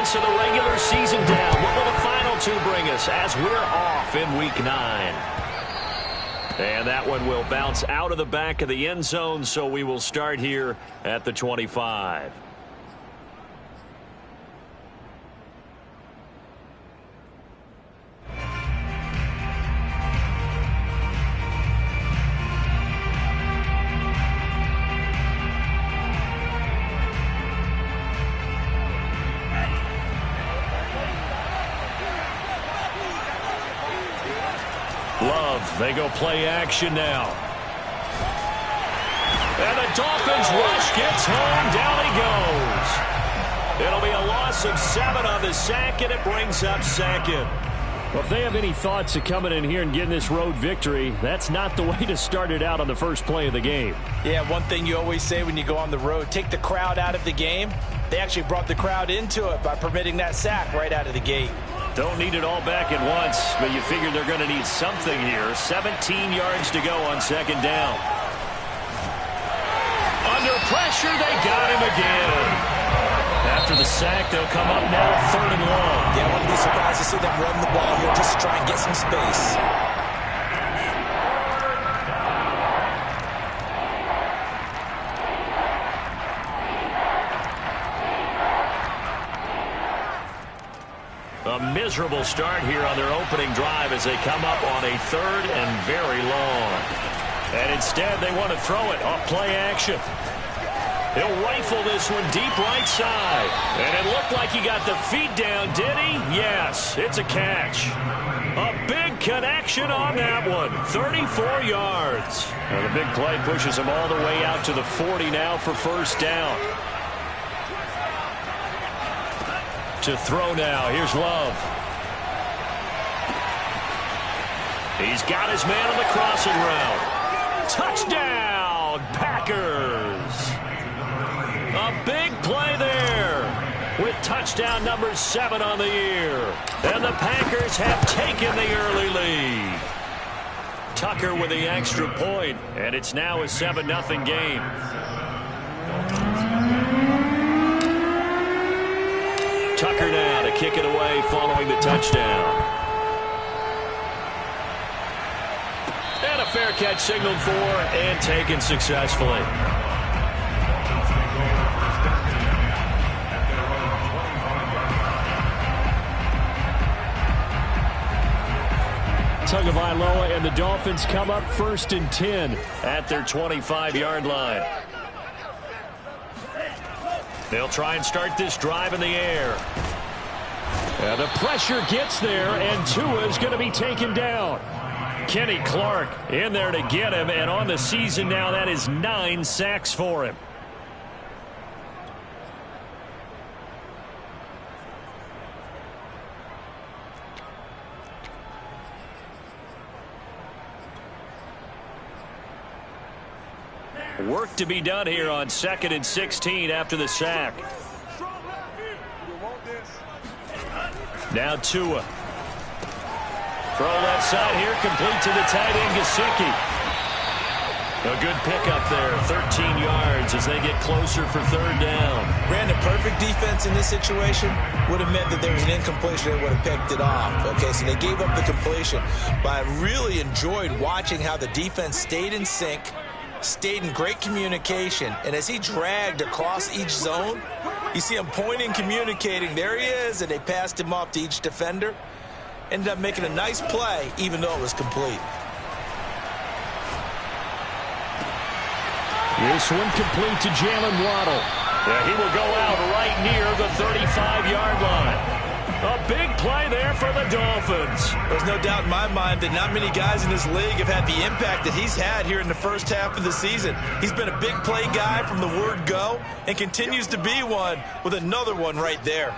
months of the regular season down. What will the final two bring us as we're off in Week 9? And that one will bounce out of the back of the end zone, so we will start here at the 25. They go play action now. And the Dolphins rush gets home. Down he goes. It'll be a loss of 7 on the sack, and it brings up second. Well, if they have any thoughts of coming in here and getting this road victory, that's not the way to start it out on the first play of the game. Yeah, one thing you always say when you go on the road, take the crowd out of the game. They actually brought the crowd into it by permitting that sack right out of the gate. Don't need it all back at once, but you figure they're going to need something here. 17 yards to go on second down. Under pressure, they got him again. After the sack, they'll come up now 3rd and long. Yeah, I wouldn't be surprised to see them run the ball here just to try and get some space. A miserable start here on their opening drive as they come up on a 3rd and very long. And instead, they want to throw it off play action. He'll rifle this one deep right side. And it looked like he got the feet down, did he? Yes, it's a catch. A big connection on that one. 34 yards. Well, the big play pushes him all the way out to the 40 now for first down. To throw now. Here's Love. He's got his man on the crossing route. Touchdown, Packers. A big play there with touchdown number 7 on the year. And the Packers have taken the early lead. Tucker with the extra point, and it's now a 7-0 game. Tucker now to kick it away following the touchdown. And a fair catch signaled for and taken successfully. Tagovailoa and the Dolphins come up 1st and 10 at their 25-yard line. They'll try and start this drive in the air. And the pressure gets there, and Tua's going to be taken down. Kenny Clark in there to get him, and on the season now, that is 9 sacks for him. Work to be done here on 2nd and 16 after the sack. Now Tua. Throw left side here, complete to the tight end, Gesicki. A good pickup there, 13 yards as they get closer for 3rd down. Ran a perfect defense in this situation. Would have meant that there was an incompletion. They would have picked it off. Okay, so they gave up the completion. But I really enjoyed watching how the defense stayed in sync, stayed in great communication, and as he dragged across each zone, you see him pointing, communicating. There he is, and they passed him off to each defender. Ended up making a nice play, even though it was complete. This one complete to Jalen Waddle. Yeah, he will go out right near the 35-yard line. A big play there for the Dolphins. There's no doubt in my mind that not many guys in this league have had the impact that he's had here in the first half of the season. He's been a big play guy from the word go and continues to be one with another one right there.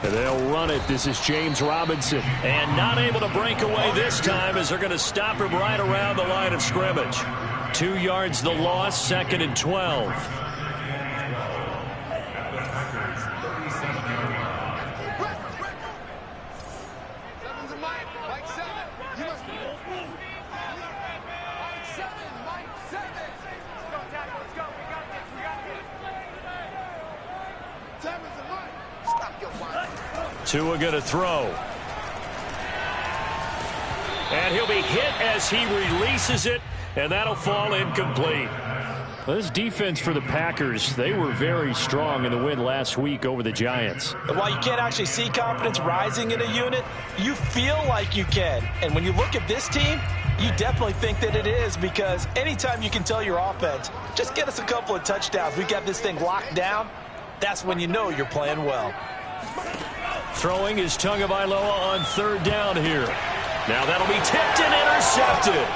And they'll run it. This is James Robinson. And not able to break away this time as they're going to stop him right around the line of scrimmage. 2 yards the loss, 2nd and 12. Time is Tua going to throw. And he'll be hit as he releases it, and that'll fall incomplete. Well, this defense for the Packers, they were very strong in the win last week over the Giants. And while you can't actually see confidence rising in a unit, you feel like you can. And when you look at this team, you definitely think that it is, because anytime you can tell your offense, just get us a couple of touchdowns, we got this thing locked down, that's when you know you're playing well. Throwing is Tagovailoa on third down here. Now that'll be tipped and intercepted.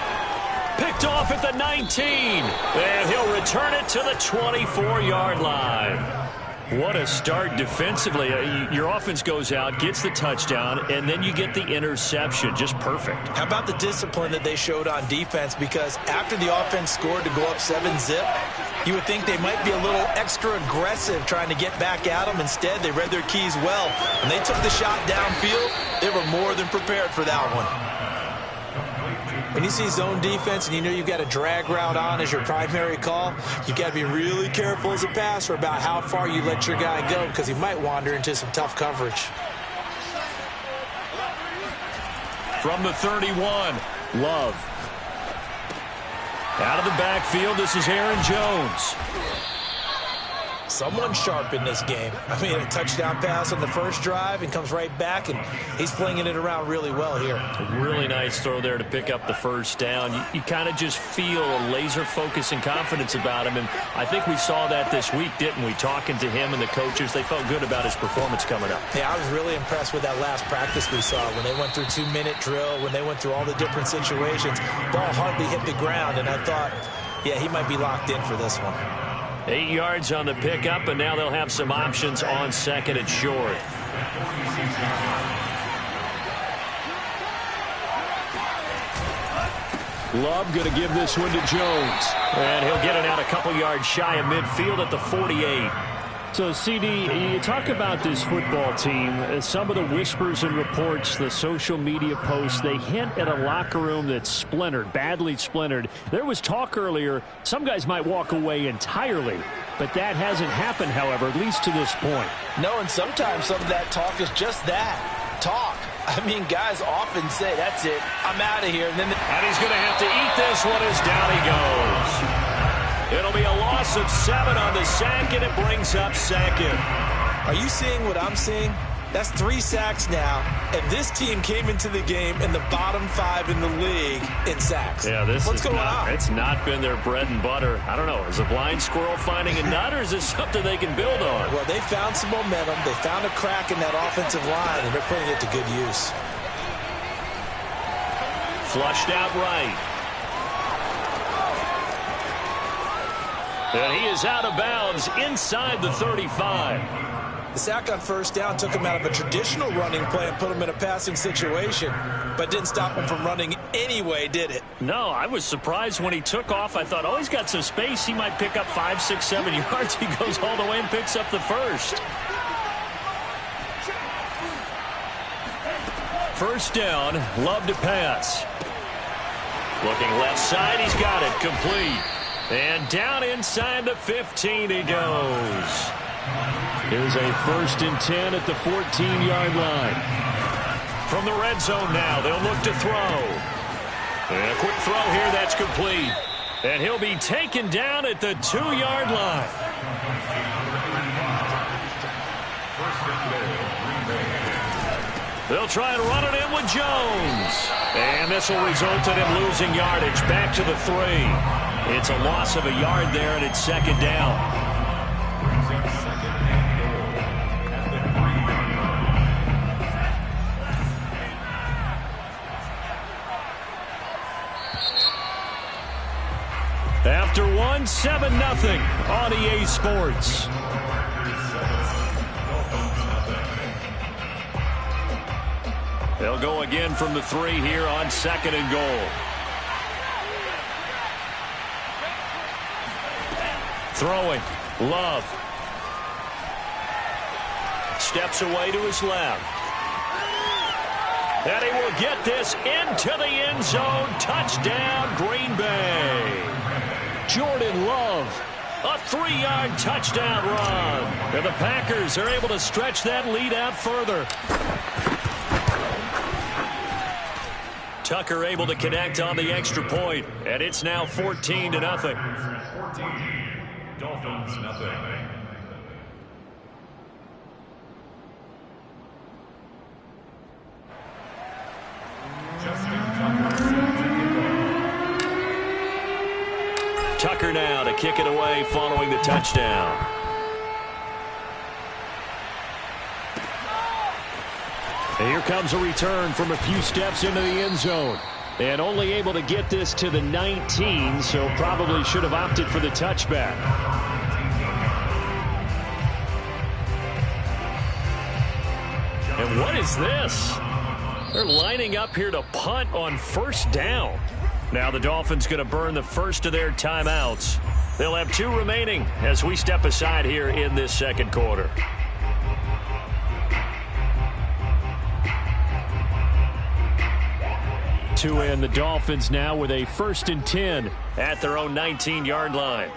Picked off at the 19. And he'll return it to the 24-yard line. What a start defensively. Your offense goes out, gets the touchdown, and then you get the interception. Just perfect. How about the discipline that they showed on defense? Because after the offense scored to go up 7-zip, you would think they might be a little extra aggressive trying to get back at them. Instead, they read their keys well. When they took the shot downfield, they were more than prepared for that one. When you see zone defense and you know you've got a drag route on as your primary call, you've got to be really careful as a passer about how far you let your guy go, because he might wander into some tough coverage. From the 31, Love. Out of the backfield, this is Aaron Jones. Someone sharp in this game. I mean, a touchdown pass on the first drive and comes right back, and he's flinging it around really well here. A really nice throw there to pick up the first down. You kind of just feel a laser focus and confidence about him, and I think we saw that this week, didn't we? Talking to him and the coaches, they felt good about his performance coming up. Yeah, I was really impressed with that last practice we saw when they went through 2-minute drill, when they went through all the different situations. Ball hardly hit the ground, and I thought, yeah, he might be locked in for this one. 8 yards on the pickup, and now they'll have some options on second and short. Love going to give this one to Jones. And he'll get it out a couple yards shy of midfield at the 48. So, CD, you talk about this football team, some of the whispers and reports, the social media posts, they hint at a locker room that's splintered, badly splintered. There was talk earlier, some guys might walk away entirely, but that hasn't happened, however, at least to this point. No, and sometimes some of that talk is just that, talk. I mean, guys often say, that's it, I'm out of here. And he's going to have to eat this one as down he goes. It'll be a loss of 7 on the sack, and it brings up second. Are you seeing what I'm seeing? That's 3 sacks now, and this team came into the game in the bottom 5 in the league in sacks. Yeah, What's going on? It's not been their bread and butter. I don't know. Is a blind squirrel finding a nut, or is this something they can build on? Well, they found some momentum. They found a crack in that offensive line, and they're putting it to good use. Flushed out right. And he is out of bounds inside the 35. The sack on first down took him out of a traditional running play and put him in a passing situation, but didn't stop him from running anyway, did it? No, I was surprised when he took off. I thought, oh, he's got some space. He might pick up 5, 6, 7 yards. He goes all the way and picks up the first. First down, Love to pass. Looking left side, he's got it, complete. And down inside the 15 he goes. Here's a 1st and 10 at the 14-yard line. From the red zone now, they'll look to throw. And a quick throw here, that's complete. And he'll be taken down at the 2-yard line. They'll try and run it in with Jones. And this will result in him losing yardage back to the 3. It's a loss of a yard there, and it's second down. After 1, 7-0 on EA Sports. They'll go again from the 3 here on 2nd and goal. Throwing, Love. Steps away to his left. And he will get this into the end zone. Touchdown, Green Bay. Jordan Love A 3-yard touchdown run. And the Packers are able to stretch that lead out further. Tucker able to connect on the extra point, and it's now 14-0. 14, Dolphins nothing. Tucker now to kick it away following the touchdown. And here comes a return from a few steps into the end zone. And only able to get this to the 19, so probably should have opted for the touchback. And what is this? They're lining up here to punt on first down. Now the Dolphins going to burn the first of their timeouts. They'll have 2 remaining as we step aside here in this second quarter. To end the Dolphins now with a 1st and 10 at their own 19-yard line.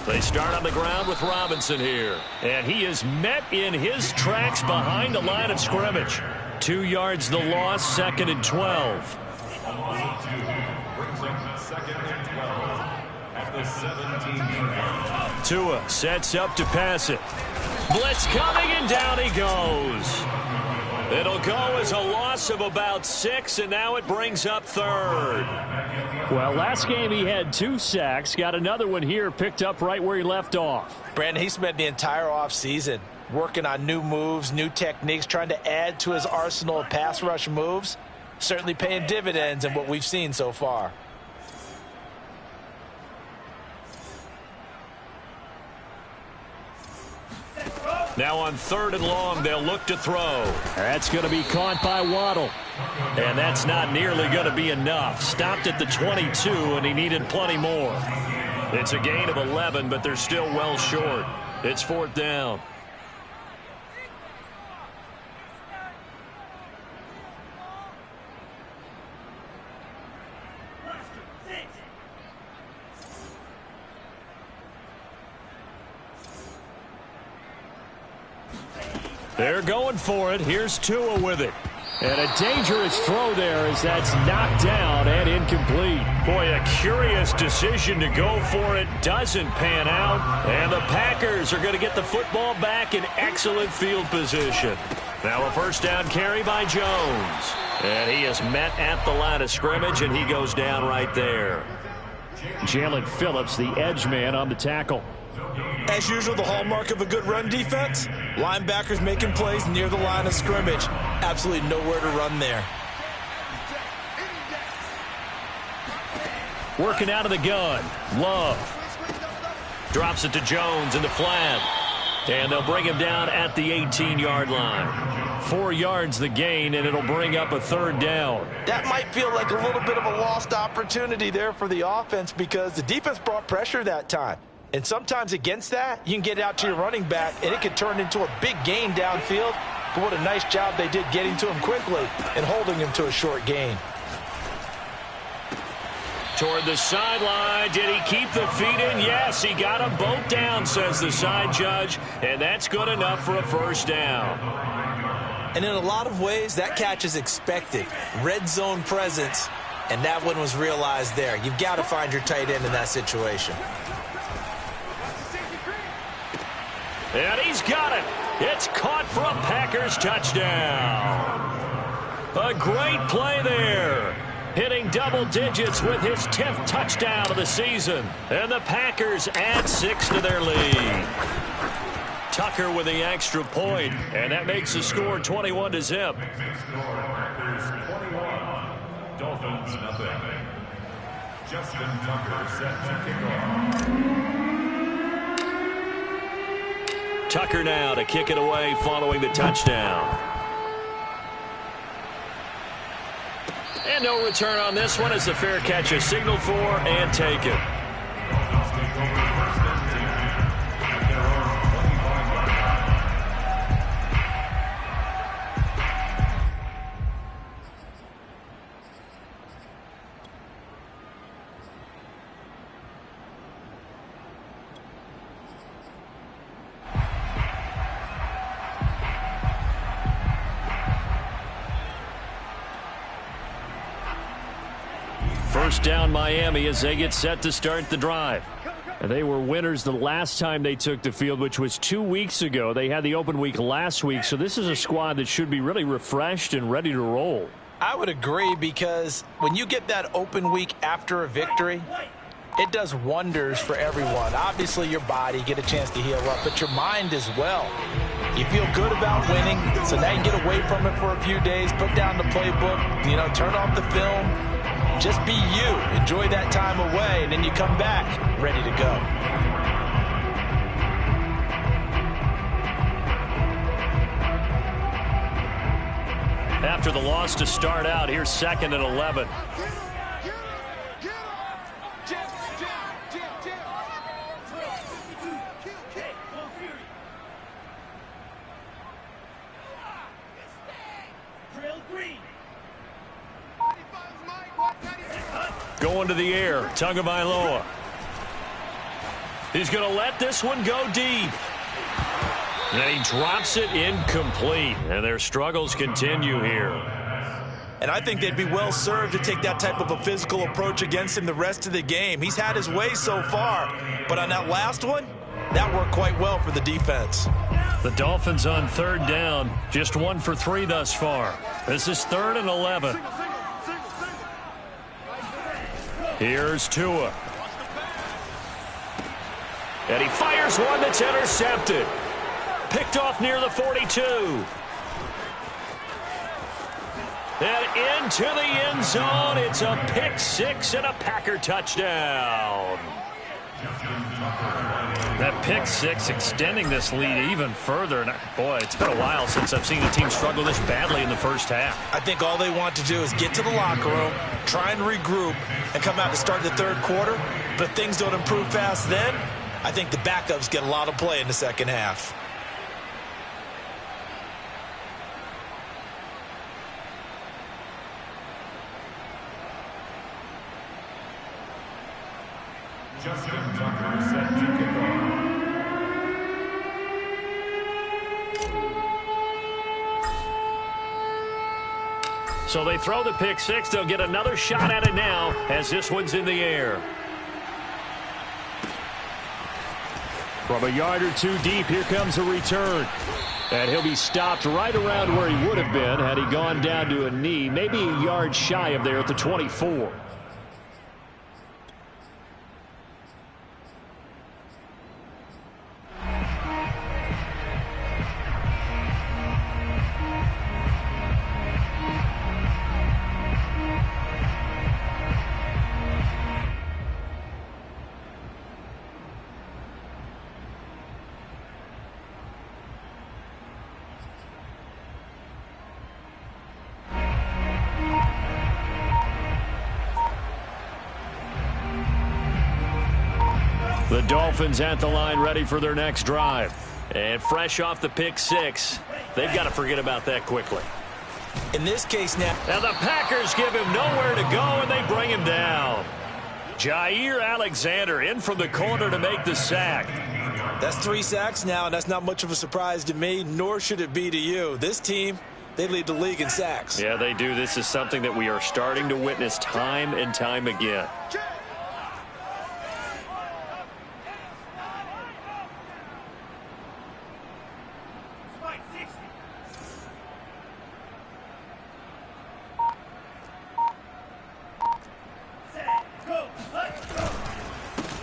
They start on the ground with Robinson here. And he is met in his tracks behind the line of scrimmage. 2 yards the loss, 2nd and 12. Tua sets up to pass it. Blitz coming, and down he goes. It'll go as a loss of about 6, and now it brings up 3rd. Well, last game he had 2 sacks. Got another one here, picked up right where he left off. Brandon, he spent the entire offseason working on new moves, new techniques, trying to add to his arsenal of pass rush moves. Certainly paying dividends in what we've seen so far. Now on 3rd and long, they'll look to throw. That's going to be caught by Waddle. And that's not nearly going to be enough. Stopped at the 22, and he needed plenty more. It's a gain of 11, but they're still well short. It's 4th down. They're going for it. Here's Tua with it. And a dangerous throw there as that's knocked down and incomplete. Boy, a curious decision to go for it. Doesn't pan out. And the Packers are going to get the football back in excellent field position. Now a 1st down carry by Jones. And he is met at the line of scrimmage, and he goes down right there. Jalen Phillips, the edge man, on the tackle. As usual, the hallmark of a good run defense, linebackers making plays near the line of scrimmage. Absolutely nowhere to run there. Working out of the gun. Love. Drops it to Jones in the flat. And they'll bring him down at the 18-yard line. 4 yards the gain, and it'll bring up a 3rd down. That might feel like a little bit of a lost opportunity there for the offense because the defense brought pressure that time. And sometimes against that, you can get out to your running back, and it could turn into a big gain downfield. But what a nice job they did getting to him quickly and holding him to a short gain. Toward the sideline. Did he keep the feet in? Yes, he got them both down, says the side judge. And that's good enough for a 1st down. And in a lot of ways, that catch is expected. Red zone presence, and that one was realized there. You've got to find your tight end in that situation. And he's got it. It's caught for a Packers touchdown. A great play there. Hitting double digits with his 10th touchdown of the season. And the Packers add 6 to their lead. Tucker with the extra point, and that makes the score 21-0. Packers 21, Dolphins nothing. Justin Tucker set to kick off. Tucker now to kick it away following the touchdown. And no return on this one as the fair catch is signaled for and taken. First down Miami as they get set to start the drive. And they were winners the last time they took the field, which was 2 weeks ago. They had the open week last week, so this is a squad that should be really refreshed and ready to roll. I would agree, because when you get that open week after a victory, it does wonders for everyone. Obviously, your body, get a chance to heal up, but your mind as well. You feel good about winning, so now you can get away from it for a few days, put down the playbook, turn off the film. Just be you. Enjoy that time away, and then you come back ready to go. After the loss to start out, here's 2nd and 11. Going to the air, Tagovailoa. He's going to let this one go deep. And he drops it incomplete. And their struggles continue here. And I think they'd be well served to take that type of a physical approach against him the rest of the game. He's had his way so far, but on that last one, that worked quite well for the defense. The Dolphins on 3rd down, just 1 for 3 thus far. This is 3rd and 11. Here's Tua. And he fires one that's intercepted. Picked off near the 42. And into the end zone. It's a pick 6 and a Packer touchdown. That pick 6 extending this lead even further. And boy, it's been a while since I've seen a team struggle this badly in the first half. I think all they want to do is get to the locker room, try and regroup, and come out to start the 3rd quarter. But if things don't improve fast then, I think the backups get a lot of play in the second half. Justin Tucker set to kick off. So they throw the pick 6. They'll get another shot at it now as this one's in the air. From a yard or 2 deep, here comes a return. And he'll be stopped right around where he would have been had he gone down to a knee, maybe a yard shy of there at the 24. The Dolphins at the line ready for their next drive. And fresh off the pick 6, they've got to forget about that quickly. In this case now. And the Packers give him nowhere to go, and they bring him down. Jair Alexander in from the corner to make the sack. That's 3 sacks now, and that's not much of a surprise to me, nor should it be to you. This team, they lead the league in sacks. Yeah, they do. This is something that we are starting to witness time and time again.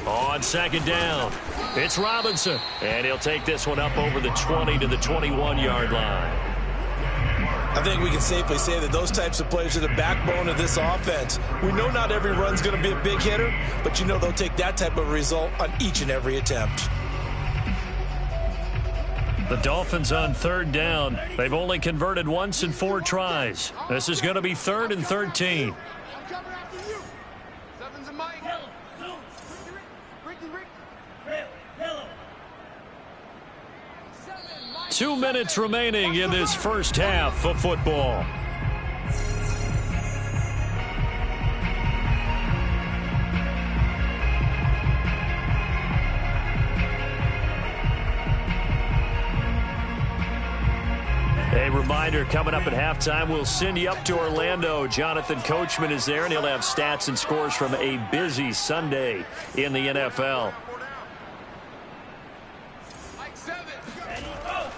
On 2nd down, it's Robinson, and he'll take this one up over the 20 to the 21-yard line. I think we can safely say that those types of plays are the backbone of this offense. We know not every run's going to be a big hitter, but you know they'll take that type of result on each and every attempt. The Dolphins on 3rd down. They've only converted once in 4 tries. This is going to be 3rd and 13. 2 minutes remaining in this first half of football. A reminder, coming up at halftime, we'll send you up to Orlando. Jonathan Coachman is there, and he'll have stats and scores from a busy Sunday in the NFL.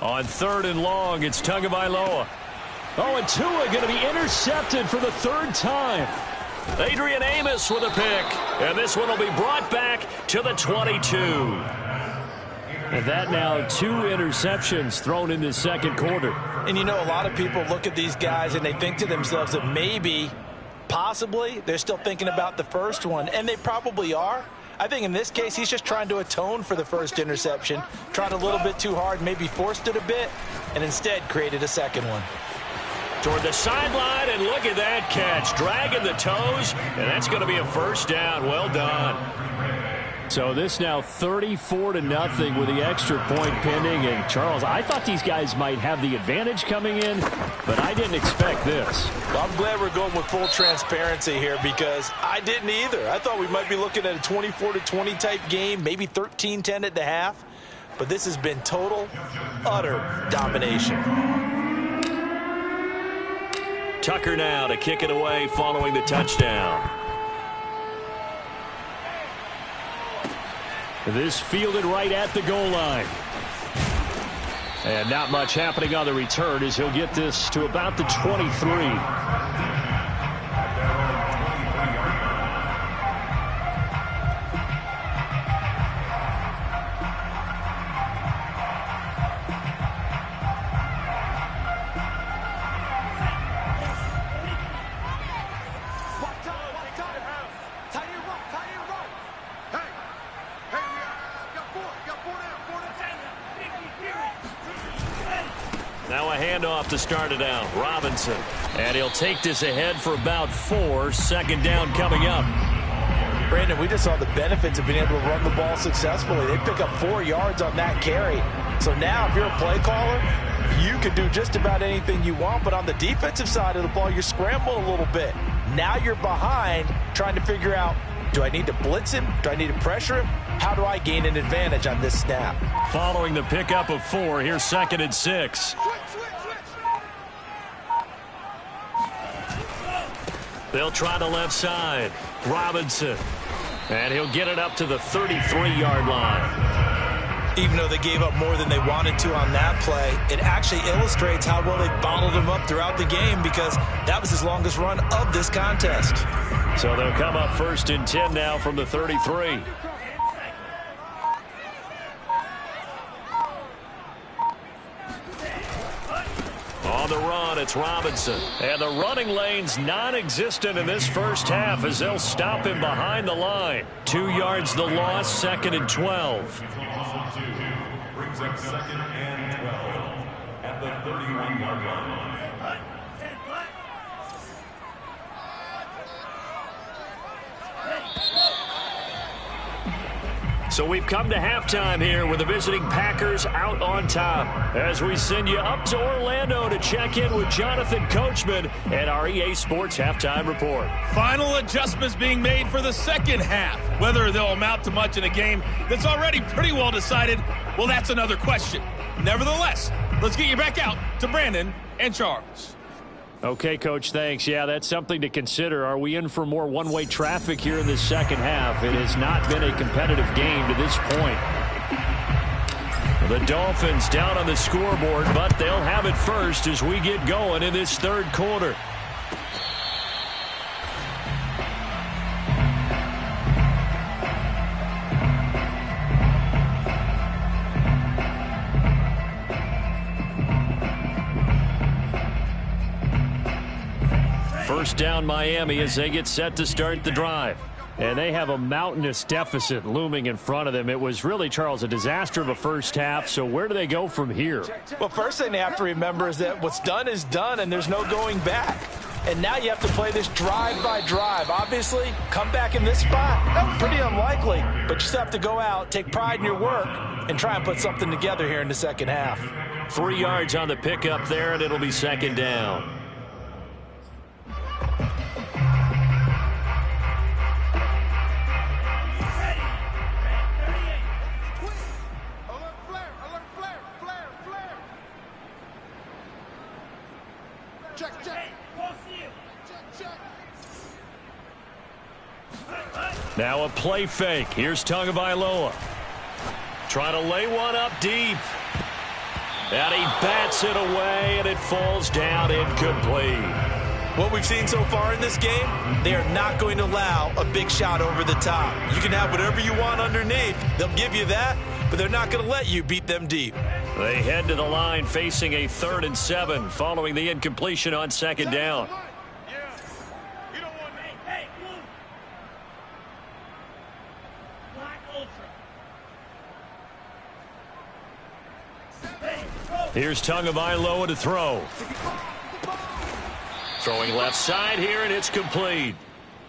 On 3rd and long, it's Tagovailoa. Oh, and Tua going to be intercepted for the 3rd time. Adrian Amos with a pick. And this one will be brought back to the 22. And that now 2 interceptions thrown in the 2nd quarter. And you know, a lot of people look at these guys and they think to themselves that maybe, possibly, they're still thinking about the first one. And they probably are. I think in this case, he's just trying to atone for the first interception. Tried a little bit too hard, maybe forced it a bit, and instead created a second one. Toward the sideline, and look at that catch. Dragging the toes, and that's going to be a first down. Well done. So this now 34-0 with the extra point pending. And, Charles, I thought these guys might have the advantage coming in, but I didn't expect this. Well, I'm glad we're going with full transparency here because I didn't either. I thought we might be looking at a 24-20 type game, maybe 13-10 at the half. But this has been total, utter domination. Tucker now to kick it away following the touchdown. This fielded right at the goal line. And not much happening on the return as he'll get this to about the 23. Now a handoff to start it out. Robinson. And he'll take this ahead for about 4. 2nd down coming up. Brandon, we just saw the benefits of being able to run the ball successfully. They pick up 4 yards on that carry. So now if you're a play caller, you can do just about anything you want. But on the defensive side of the ball, you're scrambling a little bit. Now you're behind trying to figure out, do I need to blitz him? Do I need to pressure him? How do I gain an advantage on this snap? Following the pickup of 4, here's 2nd and 6. They'll try the left side. Robinson. And he'll get it up to the 33-yard line. Even though they gave up more than they wanted to on that play, it actually illustrates how well they bottled him up throughout the game because that was his longest run of this contest. So they'll come up 1st and 10 now from the 33. On the run, it's Robinson. And the running lane's non-existent in this first half as they'll stop him behind the line. 2 yards the loss, 2nd and 12. Brings up 2nd and 12 at the 31-yard line. So we've come to halftime here with the visiting Packers out on top as we send you up to Orlando to check in with Jonathan Coachman at our EA Sports Halftime Report. Final adjustments being made for the 2nd half. Whether they'll amount to much in a game that's already pretty well decided, well, that's another question. Nevertheless, let's get you back out to Brandon and Charles. Okay, Coach, thanks. Yeah, that's something to consider. Are we in for more one-way traffic here in this 2nd half? It has not been a competitive game to this point. The Dolphins down on the scoreboard, but they'll have it first as we get going in this 3rd quarter. First down Miami as they get set to start the drive. And they have a mountainous deficit looming in front of them. It was really, Charles, a disaster of a first half. So where do they go from here? Well, first thing they have to remember is that what's done is done and there's no going back. And now you have to play this drive by drive. Obviously, come back in this spot, pretty unlikely. But you still have to go out, take pride in your work, and try and put something together here in the 2nd half. 3 yards on the pickup there, and it'll be 2nd down. Now a play fake. Here's Tagovailoa. Trying to lay one up deep. And he bats it away, and it falls down incomplete. What we've seen so far in this game, they are not going to allow a big shot over the top. You can have whatever you want underneath. They'll give you that, but they're not going to let you beat them deep. They head to the line facing a 3rd and 7 following the incompletion on 2nd down. Here's Tagovailoa to throw. Throwing left side here, and it's complete.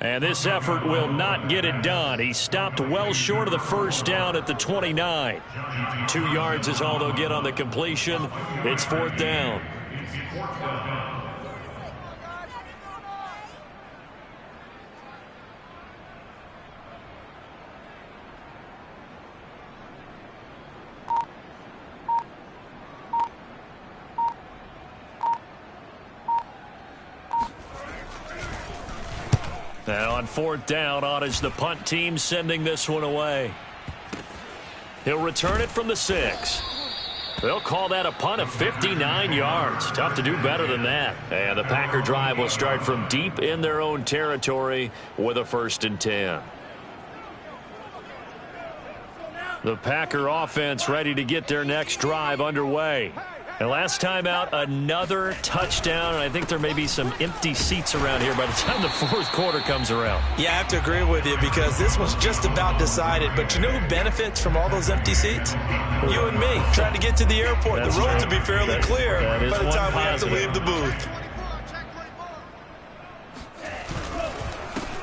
And this effort will not get it done. He stopped well short of the 1st down at the 29. 2 yards is all they'll get on the completion. It's 4th down. Now on 4th down, on is the punt team sending this one away. He'll return it from the 6. They'll call that a punt of 59 yards. Tough to do better than that. And the Packer drive will start from deep in their own territory with a 1st and 10. The Packer offense ready to get their next drive underway. And last time out, another touchdown, and I think there may be some empty seats around here by the time the 4th quarter comes around. Yeah, I have to agree with you because this one's just about decided. But you know who benefits from all those empty seats? You and me, trying to get to the airport. The roads will be fairly clear by the time we have to leave the booth.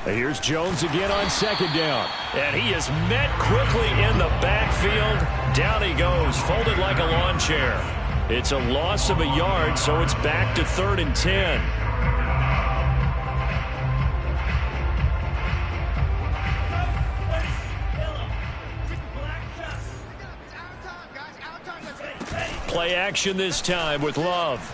And here's Jones again on 2nd down. And he is met quickly in the backfield. Down he goes, folded like a lawn chair. It's a loss of a yard, so it's back to 3rd and 10. Play action this time with Love.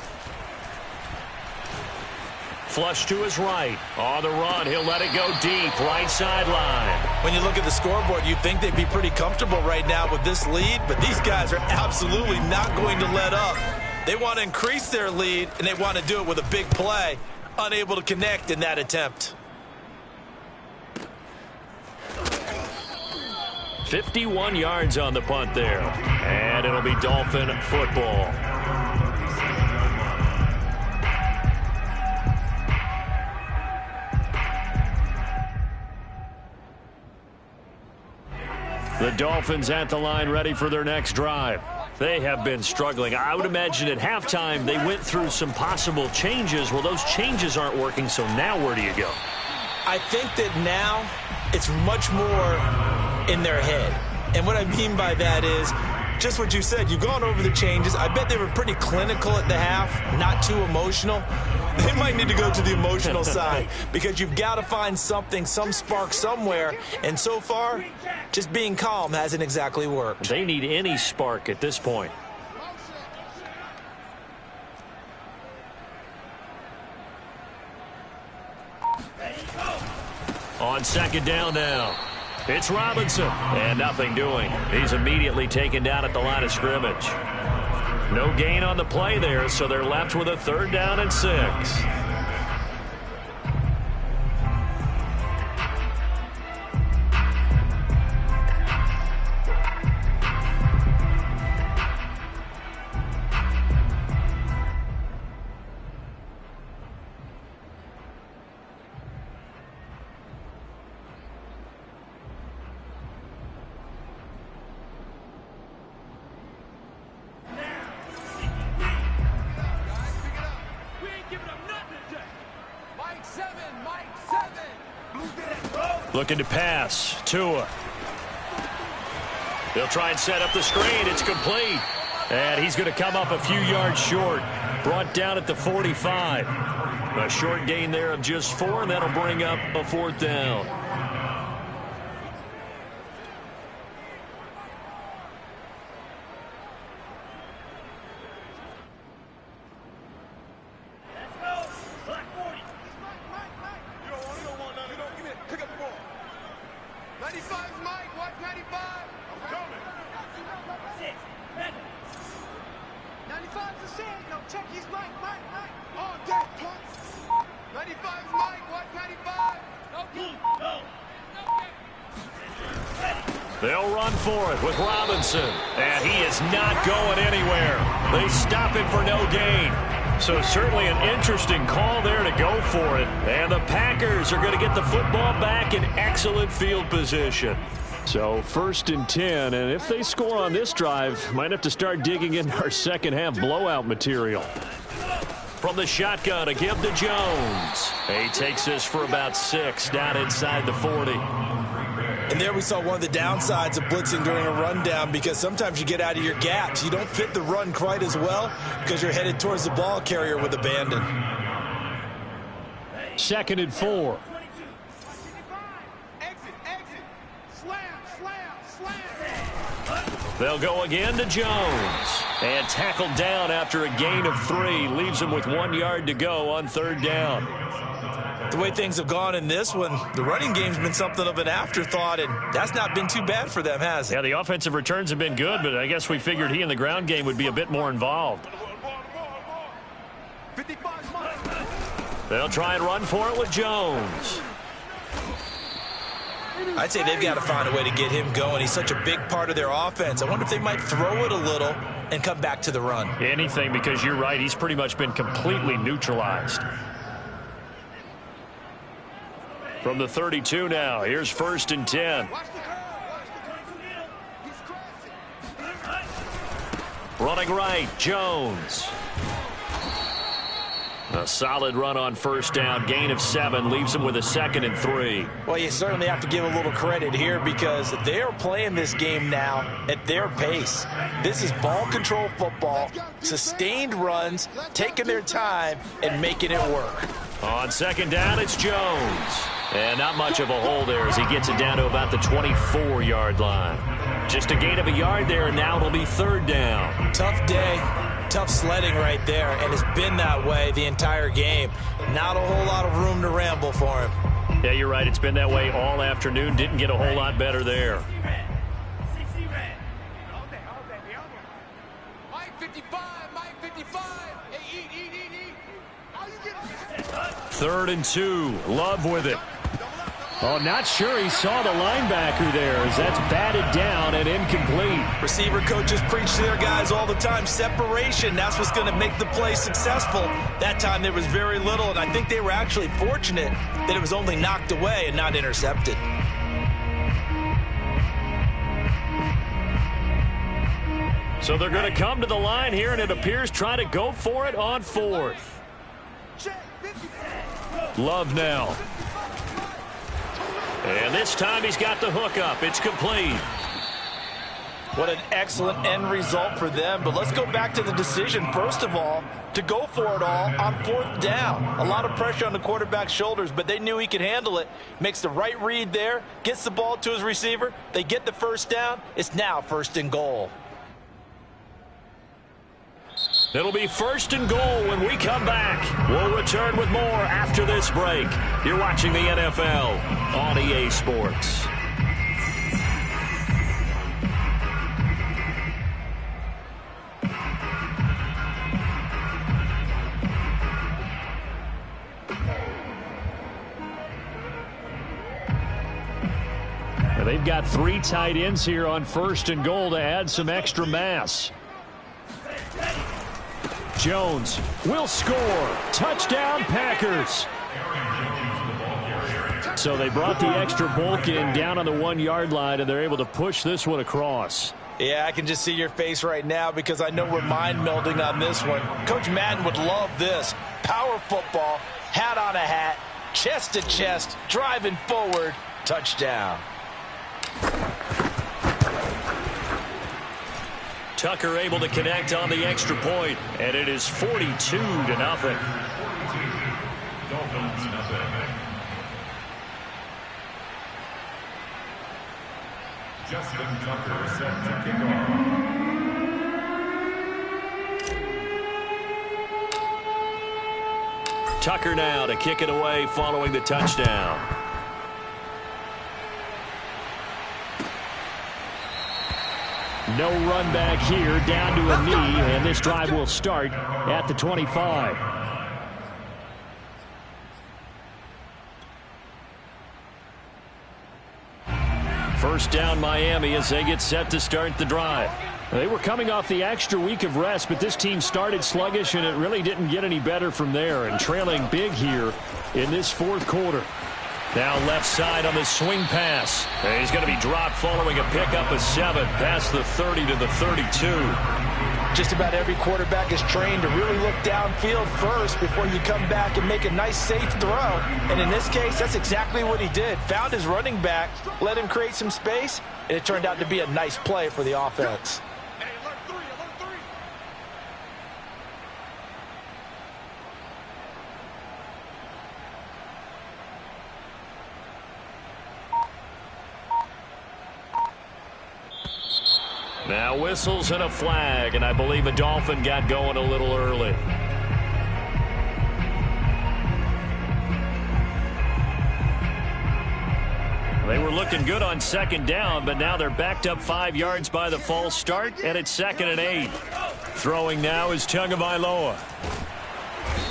Flush to his right. On the run, he'll let it go deep, right sideline. When you look at the scoreboard, you'd think they'd be pretty comfortable right now with this lead, but these guys are absolutely not going to let up. They want to increase their lead, and they want to do it with a big play. Unable to connect in that attempt. 51 yards on the punt there. And it'll be Dolphin football. The Dolphins at the line ready for their next drive. They have been struggling. I would imagine at halftime they went through some possible changes. Well, those changes aren't working, so now where do you go? I think that now it's much more in their head. And what I mean by that is just what you said. You've gone over the changes. I bet they were pretty clinical at the half, not too emotional. They might need to go to the emotional side because you've got to find something, some spark somewhere. And so far, just being calm hasn't exactly worked. They need any spark at this point. On 2nd down now. It's Robinson. And nothing doing. He's immediately taken down at the line of scrimmage. No gain on the play there, so they're left with a 3rd down and 6. Looking to pass. Tua. They'll try and set up the screen. It's complete. And he's going to come up a few yards short. Brought down at the 45. A short gain there of just 4, and that'll bring up a 4th down. 95's the same. Yo, check his mic. Oh, damn, 95's mic. What, 95? Okay. They'll run for it with Robinson. And he is not going anywhere. They stop him for no gain. So certainly an interesting call there to go for it. And the Packers are going to get the football back in excellent field position. So 1st and 10, and if they score on this drive, might have to start digging in our second half blowout material. From the shotgun, a give to Jones. He takes this for about 6 down inside the 40. And there we saw one of the downsides of blitzing during a rundown, because sometimes you get out of your gaps. You don't fit the run quite as well because you're headed towards the ball carrier with abandon. 2nd and 4. They'll go again to Jones. And tackled down after a gain of 3. Leaves him with 1 yard to go on 3rd down. The way things have gone in this one, the running game's been something of an afterthought, and that's not been too bad for them, has it? Yeah, the offensive returns have been good, but I guess we figured he in the ground game would be a bit more involved. They'll try and run for it with Jones. I'd say they've got to find a way to get him going. He's such a big part of their offense. I wonder if they might throw it a little and come back to the run. Anything, because you're right. He's pretty much been completely neutralized. From the 32 now, here's 1st and 10. Running right, Jones. A solid run on 1st down, gain of 7, leaves him with a 2nd and 3. Well, you certainly have to give a little credit here, because they are playing this game now at their pace. This is ball control football, sustained runs, taking their time and making it work. On 2nd down, it's Jones. And not much of a hole there as he gets it down to about the 24-yard line. Just a gain of a yard there, and now it'll be 3rd down. Tough day, tough sledding right there, and it's been that way the entire game. Not a whole lot of room to ramble for him. Yeah, you're right. It's been that way all afternoon. Didn't get a whole lot better there. Mike 55, Mike 55. Hey, eat. How you get 3rd and 2. Love with it. Oh, not sure he saw the linebacker there, as that's batted down and incomplete. Receiver coaches preach to their guys all the time. Separation, that's what's going to make the play successful. That time there was very little, and I think they were actually fortunate that it was only knocked away and not intercepted. So they're going to come to the line here, and it appears try to go for it on 4th. Love now. And this time he's got the hook up. It's complete. What an excellent end result for them. But let's go back to the decision, first of all, to go for it all on 4th down. A lot of pressure on the quarterback's shoulders, but they knew he could handle it. Makes the right read there, gets the ball to his receiver. They get the 1st down. It's now 1st and goal. It'll be 1st and goal when we come back. We'll return with more after this break. You're watching the NFL on EA Sports. And they've got 3 tight ends here on 1st and goal to add some extra mass. Jones will score. Touchdown, Packers. So they brought the extra bulk in down on the 1-yard line, and they're able to push this one across. Yeah, I can just see your face right now, because I know we're mind melding on this one. Coach Madden would love this. Power football, hat on a hat, chest to chest, driving forward, touchdown. Tucker able to connect on the extra point, and it is 42-0. Dolphins nothing. Justin Tucker set to kick off. Tucker now to kick it away following the touchdown. No run back here, down to a knee, and this drive will start at the 25. First down Miami as they get set to start the drive. They were coming off the extra week of rest, but this team started sluggish, and it really didn't get any better from there, and trailing big here in this fourth quarter. Now left side on the swing pass. And he's going to be dropped following a pickup of 7 past the 30 to the 32. Just about every quarterback is trained to really look downfield first before you come back and make a nice, safe throw. And in this case, that's exactly what he did. Found his running back, let him create some space, and it turned out to be a nice play for the offense. Now whistles and a flag, and I believe a Dolphin got going a little early. They were looking good on second down, but now they're backed up 5 yards by the false start, and it's 2nd and 8. Throwing now is Tagovailoa.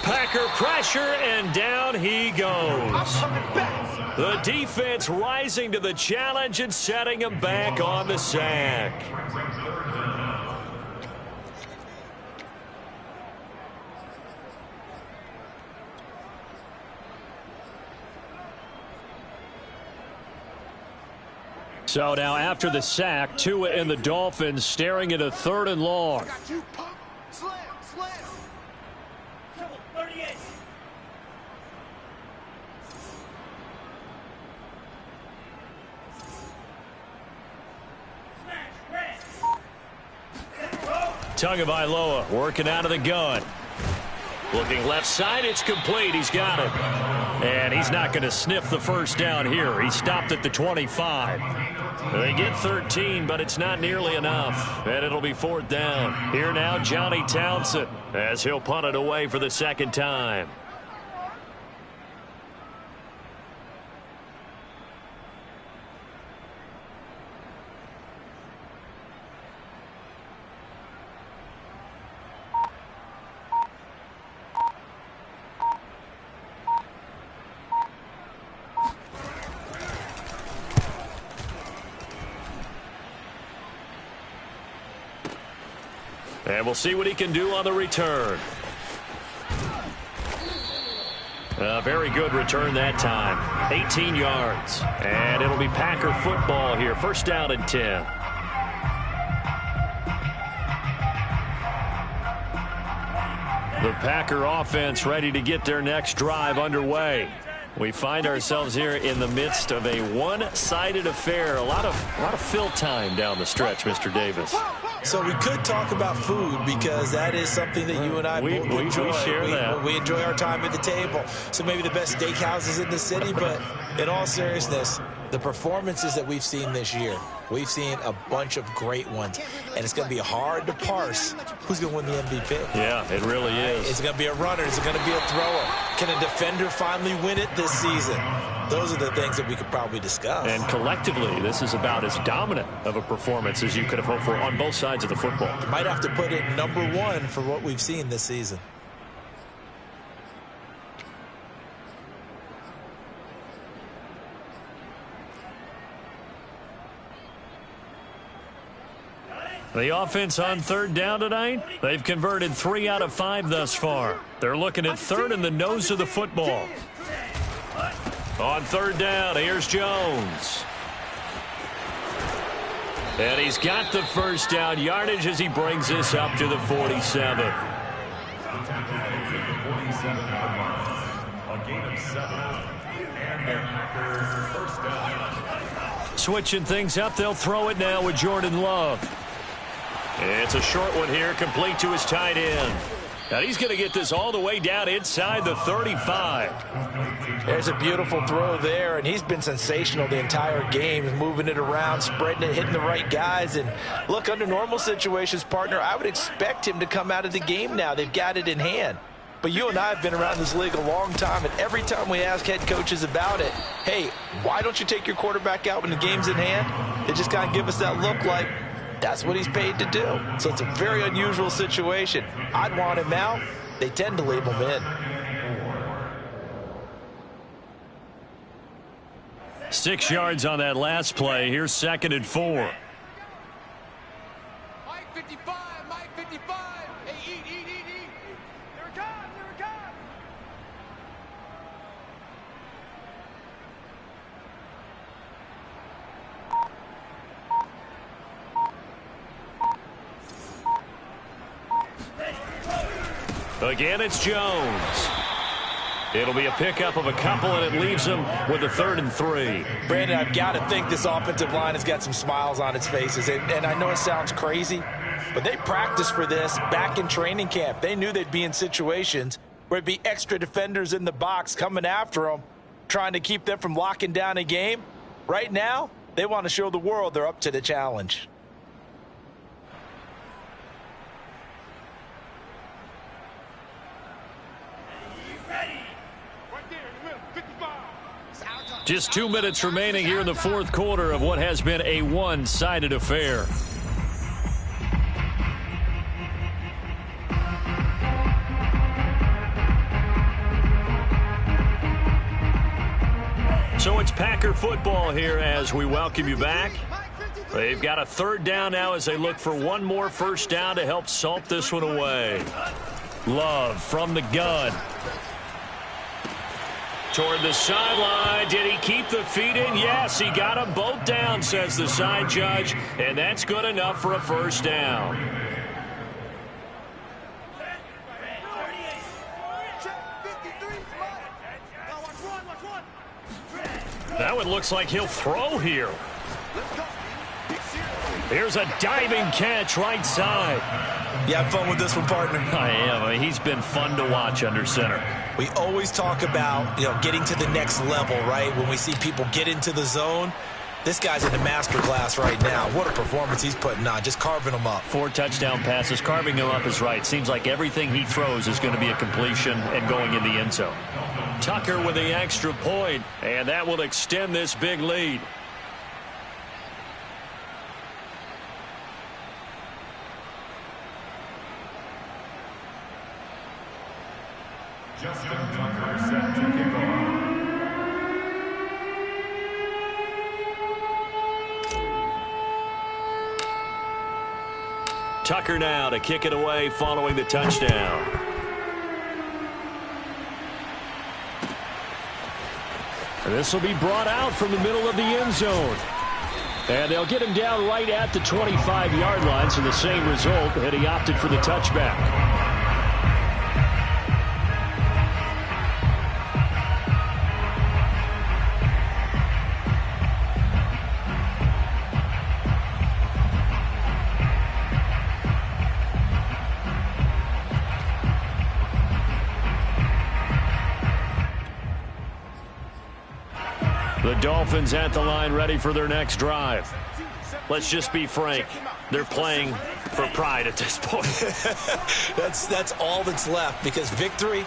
Packer pressure, and down he goes. The defense rising to the challenge and setting him back on the sack. So now after the sack, Tua and the Dolphins staring at a 3rd and long. Tagovailoa working out of the gun. Looking left side, it's complete. He's got it. And he's not going to sniff the first down here. He stopped at the 25. They get 13, but it's not nearly enough. And it'll be 4th down. Here now, Johnny Townsend, as he'll punt it away for the 2nd time. And we'll see what he can do on the return. A very good return that time. 18 yards. And it'll be Packer football here. 1st down and 10. The Packer offense ready to get their next drive underway. We find ourselves here in the midst of a one-sided affair. A lot of fill time down the stretch, Mr. Davis. So we could talk about food because that is something that you and I both enjoy. We share that. We enjoy our time at the table. So maybe the best steakhouses in the city, but in all seriousness, the performances that we've seen this year, we've seen a bunch of great ones. And it's going to be hard to parse who's going to win the MVP. Yeah, it really is. Is it going to be a runner? Is it going to be a thrower? Can a defender finally win it this season? Those are the things that we could probably discuss. And collectively, this is about as dominant of a performance as you could have hoped for on both sides of the football. Might have to put it number 1 for what we've seen this season. The offense on 3rd down tonight, they've converted 3 out of 5 thus far. They're looking at 3rd in the nose of the football. On 3rd down, here's Jones. And he's got the first down yardage as he brings this up to the 47. A gain of 7. And the Packers first down. Switching things up, they'll throw it now with Jordan Love. It's a short one here, complete to his tight end. Now he's going to get this all the way down inside the 35. There's a beautiful throw there, and he's been sensational the entire game, moving it around, spreading it, hitting the right guys. And look, under normal situations, partner, I would expect him to come out of the game now. They've got it in hand. But you and I have been around this league a long time, and every time we ask head coaches about it, hey, why don't you take your quarterback out when the game's in hand? They just kind of give us that look like, That's what he's paid to do. So it's a very unusual situation. I'd want him out. They tend to leave him in. 6 yards on that last play. Here's 2nd and 4. Mike 55, Mike 55. Hey, eat. Here it comes, here it comes. Again, it's Jones. It'll be a pickup of a couple, and it leaves them with a 3rd and 3. Brandon, I've got to think this offensive line has got some smiles on its faces. And I know it sounds crazy, but they practiced for this back in training camp. They knew they'd be in situations where there'd be extra defenders in the box coming after them, trying to keep them from locking down a game. Right now, they want to show the world they're up to the challenge. Just 2 minutes remaining here in the 4th quarter of what has been a one-sided affair. So it's Packer football here as we welcome you back. They've got a 3rd down now as they look for one more 1st down to help salt this one away. Love from the gun. Toward the sideline. Did he keep the feet in? Yes, he got them both down, says the side judge, and that's good enough for a 1st down. That one looks like he'll throw here. Here's a diving catch right side. You have fun with this one, partner? I am. I mean, he's been fun to watch under center. We always talk about, getting to the next level, right? When we see people get into the zone, this guy's in the master class right now. What a performance he's putting on, just carving them up. 4 touchdown passes. Carving him up is right. Seems like everything he throws is going to be a completion and going in the end zone. Tucker with the extra point, and that will extend this big lead. Justin Tucker set to kick off. Tucker now to kick it away following the touchdown. And this will be brought out from the middle of the end zone. And they'll get him down right at the 25-yard line, so the same result, and he opted for the touchback. The Dolphins at the line, ready for their next drive. Let's just be frank. They're playing for pride at this point. That's all that's left, because victory,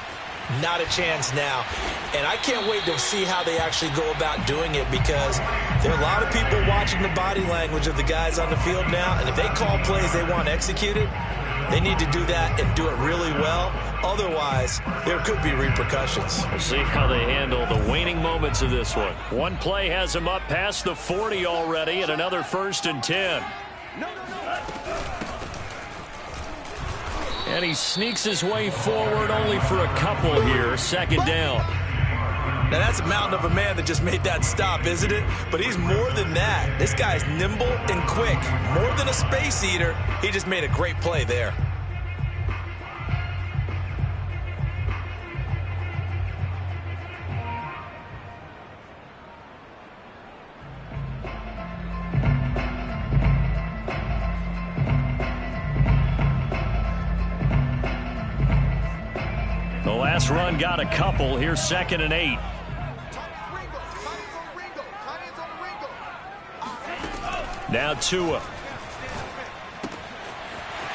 not a chance now. And I can't wait to see how they actually go about doing it, because there are a lot of people watching the body language of the guys on the field now, and if they call plays they want executed, they need to do that and do it really well. Otherwise, there could be repercussions. We'll see how they handle the waning moments of this one. One play has them up past the 40 already, and another 1st and 10. And he sneaks his way forward only for a couple here. 2nd down. Now, that's a mountain of a man that just made that stop, isn't it? But he's more than that. This guy's nimble and quick. More than a space eater. He just made a great play there. The last run got a couple. Here's 2nd and 8. Now Tua.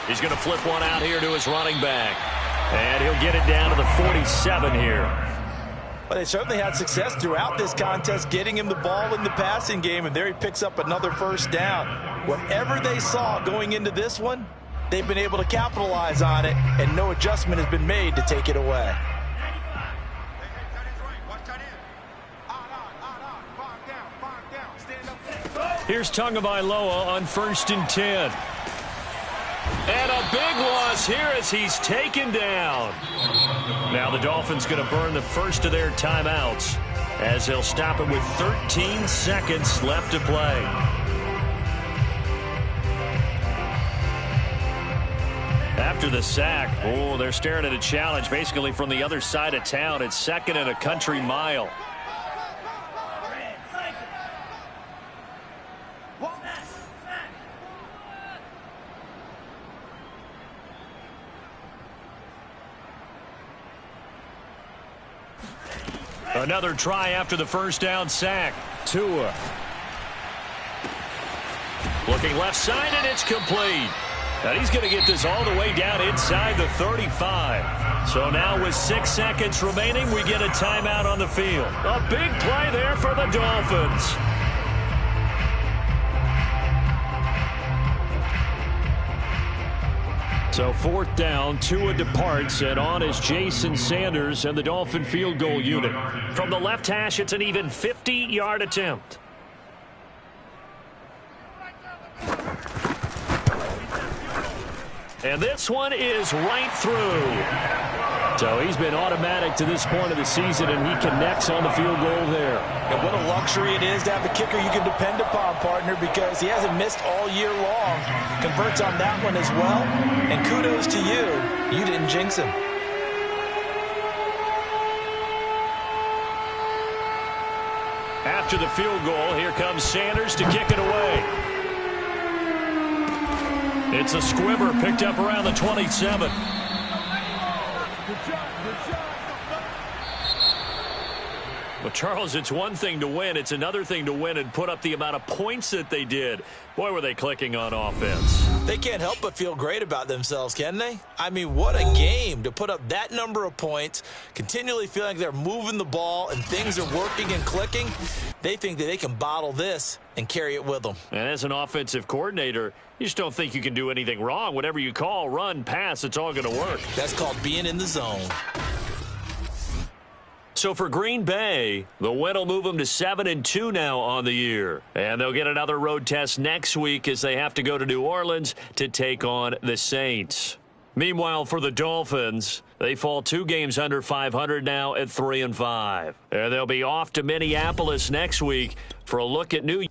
He's going to flip one out here to his running back. And he'll get it down to the 47 here. Well, they certainly had success throughout this contest, getting him the ball in the passing game, and there he picks up another 1st down. Whatever they saw going into this one, they've been able to capitalize on it, and no adjustment has been made to take it away. Here's Tagovailoa on 1st and 10. And a big loss here as he's taken down. Now the Dolphins going to burn the first of their timeouts as they'll stop it with 13 seconds left to play. After the sack, they're staring at a challenge basically from the other side of town. It's 2nd and a country mile. Another try after the first down sack. Tua. Looking left side, and it's complete. And he's going to get this all the way down inside the 35. So now with 6 seconds remaining, we get a timeout on the field. A big play there for the Dolphins. So 4th down, Tua departs, and on is Jason Sanders and the Dolphin field goal unit. From the left hash, it's an even 50-yard attempt. And this one is right through. So he's been automatic to this point of the season, and he connects on the field goal there. And what a luxury it is to have a kicker you can depend upon, partner, because he hasn't missed all year long. Converts on that one as well. And kudos to you. You didn't jinx him. After the field goal, here comes Sanders to kick it away. It's a squibber picked up around the 27. Well, Charles, it's one thing to win. It's another thing to win and put up the amount of points that they did. Boy, were they clicking on offense. They can't help but feel great about themselves, can they? I mean, what a game to put up that number of points, continually feeling like they're moving the ball and things are working and clicking. They think that they can bottle this and carry it with them. And as an offensive coordinator, you just don't think you can do anything wrong. Whatever you call, run, pass, it's all going to work. That's called being in the zone. So for Green Bay, the win will move them to 7-2 now on the year. And they'll get another road test next week as they have to go to New Orleans to take on the Saints. Meanwhile, for the Dolphins, they fall 2 games under 500 now at 3-5. And they'll be off to Minneapolis next week for a look at New York.